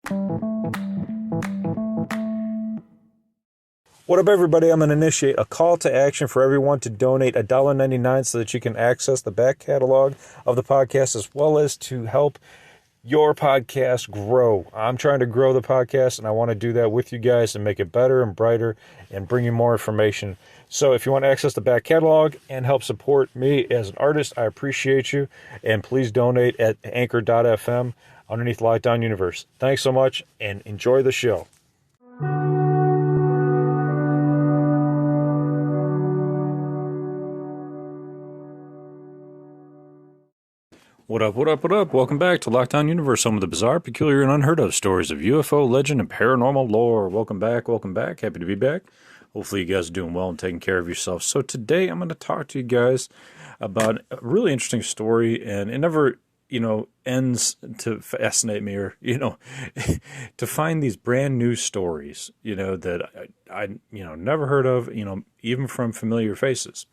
What up, everybody? I'm going to initiate a call to action for everyone to donate $1.99 so that you can access the back catalog of the podcast as well as to help your podcast grow. I'm trying to grow the podcast, and I want to do that with you guys and make it better and brighter and bring you more information. So if you want to access the back catalog and help support me as an artist, I appreciate you. And please donate at anchor.fm underneath Lockdown Universe. Thanks so much, and enjoy the show. What up, what up, what up? Welcome back to Lockdown Universe, home of the bizarre, peculiar, and unheard of stories of UFO, legend, and paranormal lore. Welcome back, welcome back. Happy to be back. Hopefully you guys are doing well and taking care of yourself. So today I'm going to talk to you guys about a really interesting story, and it never, ends to fascinate me or, to find these brand new stories, that I never heard of, even from familiar faces.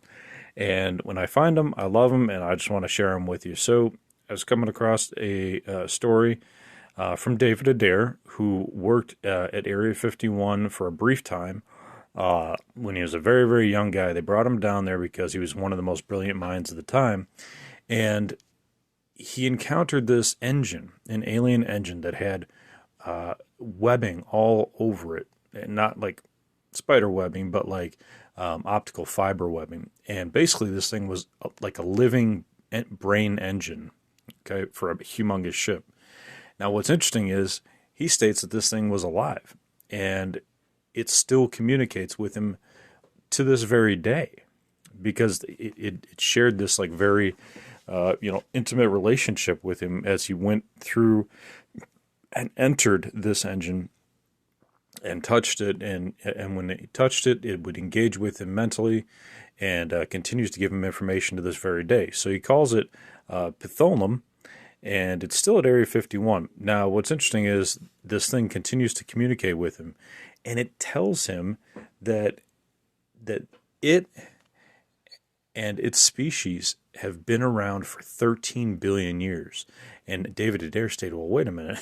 And when I find them, I love them, and I just want to share them with you. So I was coming across a story from David Adair, who worked at Area 51 for a brief time when he was a very, very young guy. They brought him down there because he was one of the most brilliant minds of the time. And he encountered this engine, an alien engine that had webbing all over it. And not like spider webbing, but like optical fiber webbing. And basically this thing was like a living brain engine, okay, for a humongous ship. Now what's interesting is he states that this thing was alive and it still communicates with him to this very day because it shared this like very intimate relationship with him as he went through and entered this engine and touched it, and when he touched it, it would engage with him mentally and continues to give him information to this very day. So he calls it Pitholum, and it's still at Area 51. Now, what's interesting is this thing continues to communicate with him, and it tells him that it and its species have been around for 13 billion years. And David Adair stated, well, wait a minute.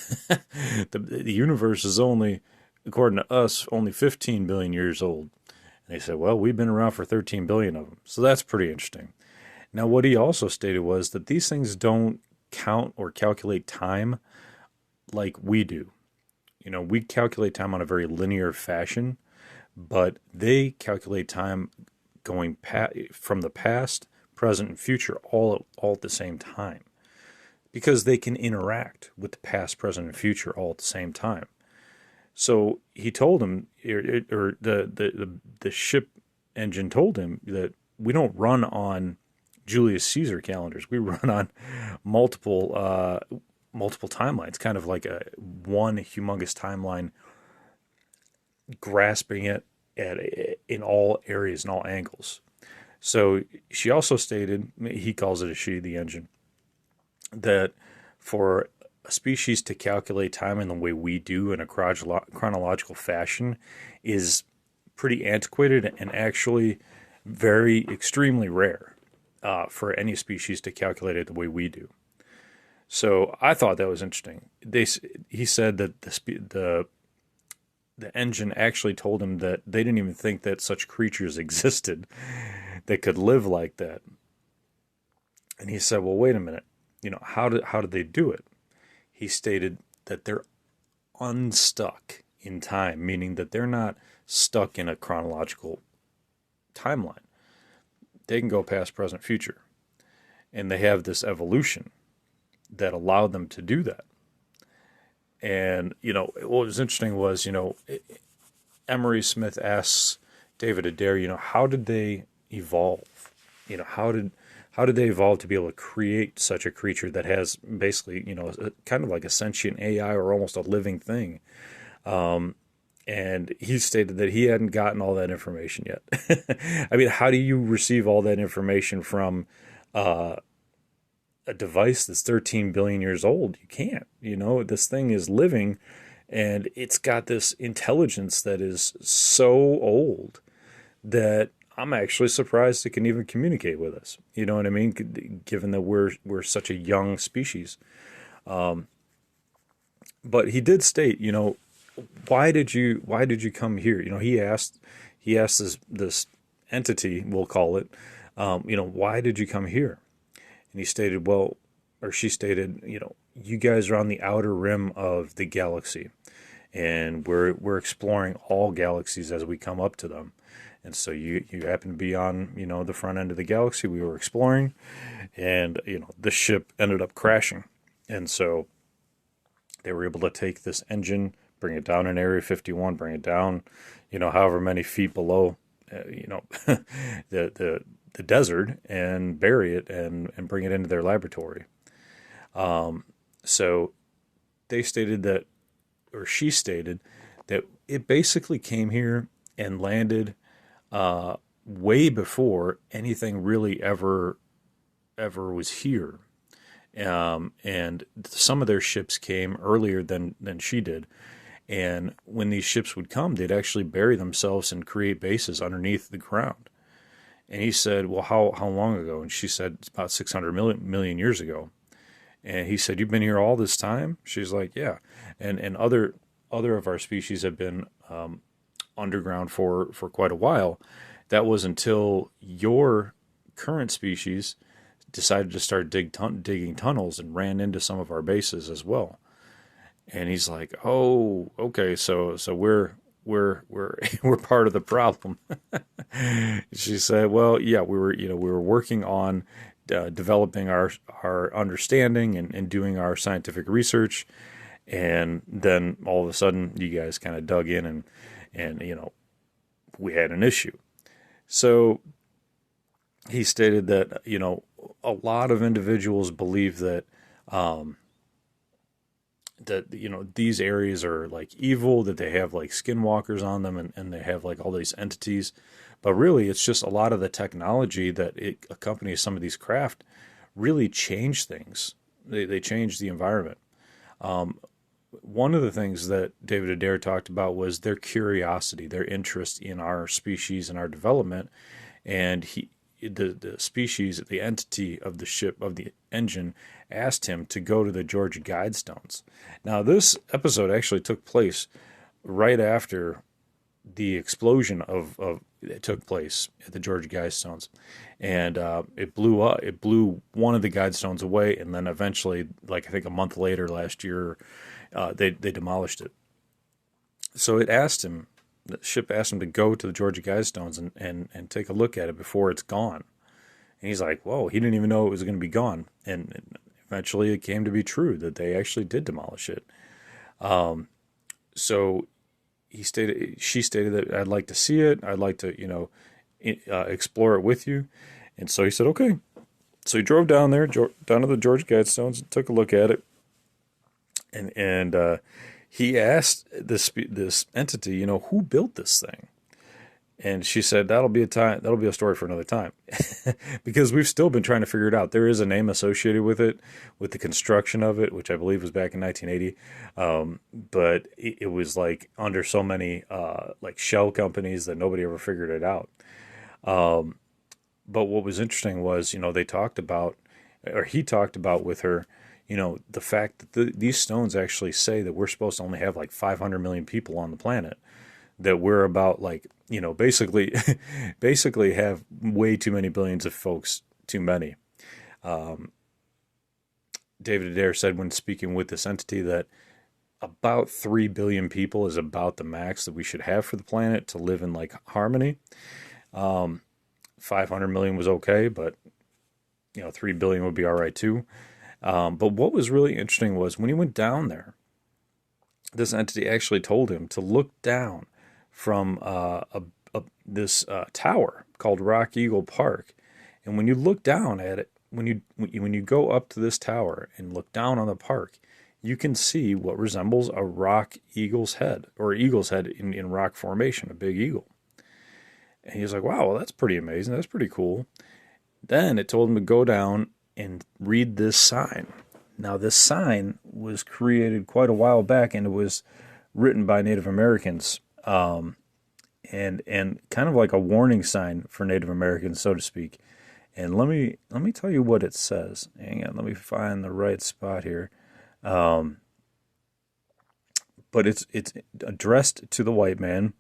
the universe is only, according to us, only 15 billion years old. And they said, well, we've been around for 13 billion of them. So that's pretty interesting. Now, what he also stated was that these things don't count or calculate time like we do. We calculate time on a very linear fashion, but they calculate time going from the past, present, and future all at the same time, because they can interact with the past, present, and future all at the same time. So he told him, or the ship engine told him that we don't run on Julius Caesar calendars. We run on multiple timelines, kind of like one humongous timeline, grasping it in all areas and all angles. So she also stated, he calls it a she, the engine, that for a species to calculate time in the way we do in a chronological fashion is pretty antiquated and actually very extremely rare for any species to calculate it the way we do. So I thought that was interesting. He said that the engine actually told him that they didn't even think that such creatures existed that could live like that. And he said, well, wait a minute. How did they do it? He stated that they're unstuck in time, meaning that they're not stuck in a chronological timeline. They can go past, present, future. And they have this evolution that allowed them to do that. And, what was interesting was, Emery Smith asks David Adair, how did they evolve? How did they evolve to be able to create such a creature that has basically, kind of like a sentient AI or almost a living thing? And he stated that he hadn't gotten all that information yet. I mean, how do you receive all that information from a device that's 13 billion years old? You can't. This thing is living, and it's got this intelligence that is so old that I'm actually surprised it can even communicate with us. You know what I mean? Given that we're such a young species. But he did state, why did you come here? He asked this entity, we'll call it, why did you come here? And he stated, well, or she stated, you guys are on the outer rim of the galaxy, and we're exploring all galaxies as we come up to them. And so you happen to be on, the front end of the galaxy we were exploring, and the ship ended up crashing. And so they were able to take this engine, bring it down in Area 51, bring it down, however many feet below, the desert, and bury it and bring it into their laboratory. So they stated that, or she stated that it basically came here and landed way before anything really ever was here. And some of their ships came earlier than she did. And when these ships would come, they'd actually bury themselves and create bases underneath the ground. And he said, well, how long ago? And she said, it's about 600 million years ago. And he said, you've been here all this time? She's like, yeah. And other of our species have been underground for quite a while. That was until your current species decided to start digging tunnels and ran into some of our bases as well. And he's like, oh, okay, so we're we're part of the problem. She said, well, yeah, we were working on developing our understanding and doing our scientific research, and then all of a sudden you guys kind of dug in and we had an issue. So he stated that a lot of individuals believe that these areas are like evil, that they have like skinwalkers on them, and they have like all these entities. But really, it's just a lot of the technology that it accompanies some of these craft really change things. They change the environment. One of the things that David Adair talked about was their curiosity, their interest in our species and our development. And the species, the entity of the ship, of the engine, asked him to go to the Georgia Guidestones. Now, this episode actually took place right after the explosion it took place at the Georgia Guidestones, and it blew up. It blew one of the Guidestones away, and then eventually, like I think a month later last year, they demolished it. So the ship asked him to go to the Georgia Guidestones and take a look at it before it's gone. And he's like, whoa, he didn't even know it was going to be gone. And eventually it came to be true that they actually did demolish it. So she stated that I'd like to see it. I'd like to, explore it with you. And so he said, okay. So he drove down there, down to the Georgia Guidestones, and took a look at it. And he asked this entity, who built this thing? And she said, that'll be a story for another time. Because we've still been trying to figure it out. There is a name associated with it, with the construction of it, which I believe was back in 1980. But it was like under so many like shell companies that nobody ever figured it out. But what was interesting was, they talked about, or he talked about with her, the fact that these stones actually say that we're supposed to only have like 500 million people on the planet, that we're about like, basically have way too many billions of folks, too many. David Adair said when speaking with this entity that about 3 billion people is about the max that we should have for the planet to live in like harmony. 500 million was okay, but 3 billion would be all right too. But what was really interesting was when he went down there, this entity actually told him to look down from this tower called Rock Eagle Park. And when you look down at it, when you go up to this tower and look down on the park, you can see what resembles a rock eagle's head, or eagle's head in rock formation, a big eagle. And he was like, wow, well, that's pretty amazing. That's pretty cool. Then it told him to go down and read this sign. Now, this sign was created quite a while back, and it was written by Native Americans, and kind of like a warning sign for Native Americans, so to speak. And let me tell you what it says. Hang on, let me find the right spot here. but it's addressed to the white man,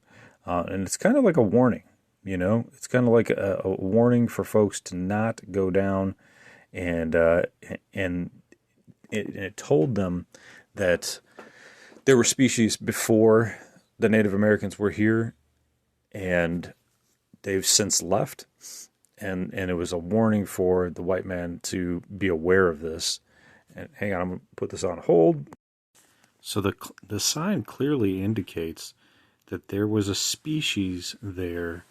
and it's kind of like a warning. It's kind of like a warning for folks to not go down, and and it told them that there were species before the Native Americans were here, and they've since left, and it was a warning for the white man to be aware of this. And hang on, I'm going to put this on hold. So the sign clearly indicates that there was a species there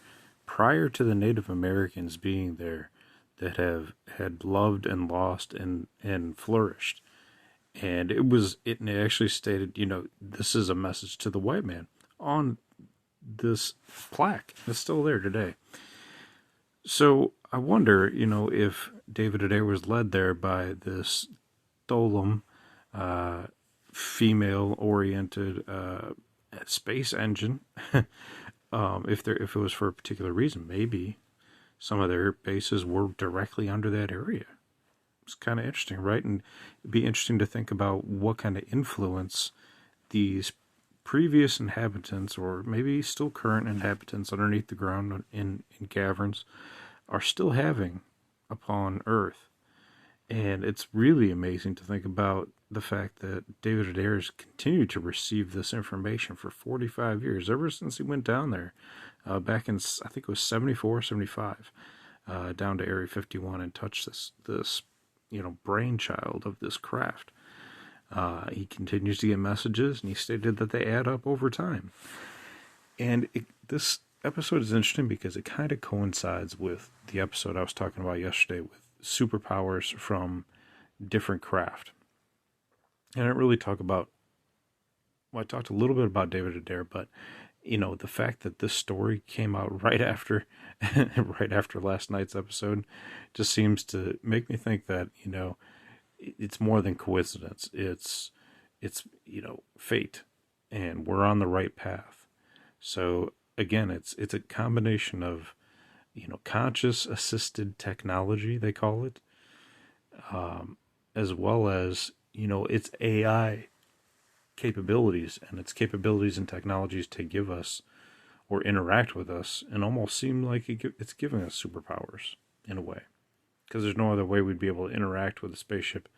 prior to the Native Americans being there that had loved and lost and flourished. And it actually stated, this is a message to the white man on this plaque. It's still there today. So I wonder, if David Adair was led there by this Tholam, female-oriented space engine. If it was for a particular reason, maybe some of their bases were directly under that area. It's kind of interesting, right? And it'd be interesting to think about what kind of influence these previous inhabitants, or maybe still current inhabitants underneath the ground in caverns, are still having upon Earth. And it's really amazing to think about the fact that David Adair has continued to receive this information for 45 years, ever since he went down there back in, I think it was 74, 75, down to Area 51 and touched this brainchild of this craft. He continues to get messages, and he stated that they add up over time. And this episode is interesting because it kind of coincides with the episode I was talking about yesterday with superpowers from different craft. And I didn't really talk about, I talked a little bit about David Adair, but the fact that this story came out right after last night's episode just seems to make me think that, it's more than coincidence. It's fate, and we're on the right path. So again, it's a combination of, conscious assisted technology, they call it, as well as, its AI capabilities and its capabilities and technologies to give us or interact with us, and almost seem like it's giving us superpowers in a way, because there's no other way we'd be able to interact with a spaceship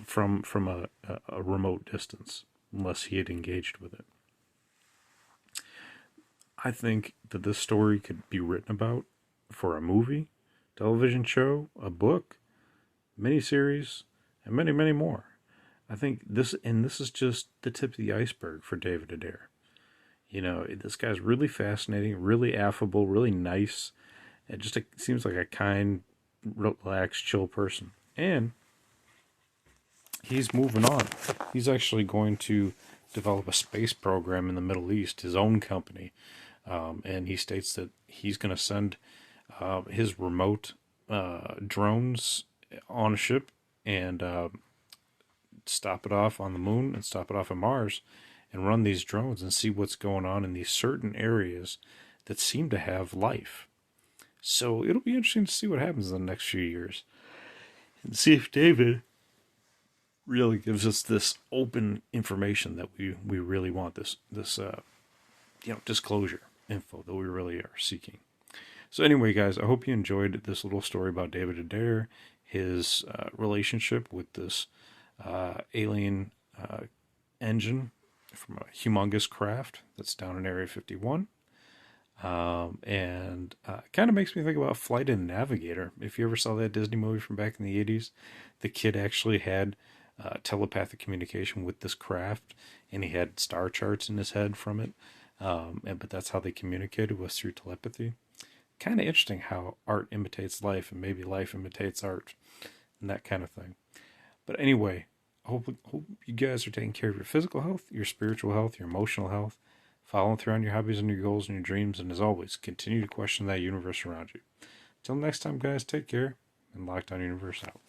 from a remote distance unless he had engaged with it. I think that this story could be written about for a movie, television show, a book, miniseries, and many, many more. I think this is just the tip of the iceberg for David Adair. This guy's really fascinating, really affable, really nice. It just seems like a kind, relaxed, chill person. And he's moving on. He's actually going to develop a space program in the Middle East, his own company. And he states that he's going to send his remote drones on a ship and stop it off on the moon and stop it off on Mars and run these drones and see what's going on in these certain areas that seem to have life. So it'll be interesting to see what happens in the next few years and see if David really gives us this open information that we really want, this disclosure info that we really are seeking. So anyway, guys, I hope you enjoyed this little story about David Adair, his relationship with this alien engine from a humongous craft that's down in Area 51. And kind of makes me think about Flight and Navigator. If you ever saw that Disney movie from back in the 80s, the kid actually had telepathic communication with this craft, and he had star charts in his head from it. But that's how they communicated, was through telepathy. Kind of interesting how art imitates life, and maybe life imitates art, and that kind of thing. But anyway, I hope you guys are taking care of your physical health, your spiritual health, your emotional health, following through on your hobbies and your goals and your dreams, and as always, continue to question that universe around you. Till next time, guys, take care, and Lockdown Universe out.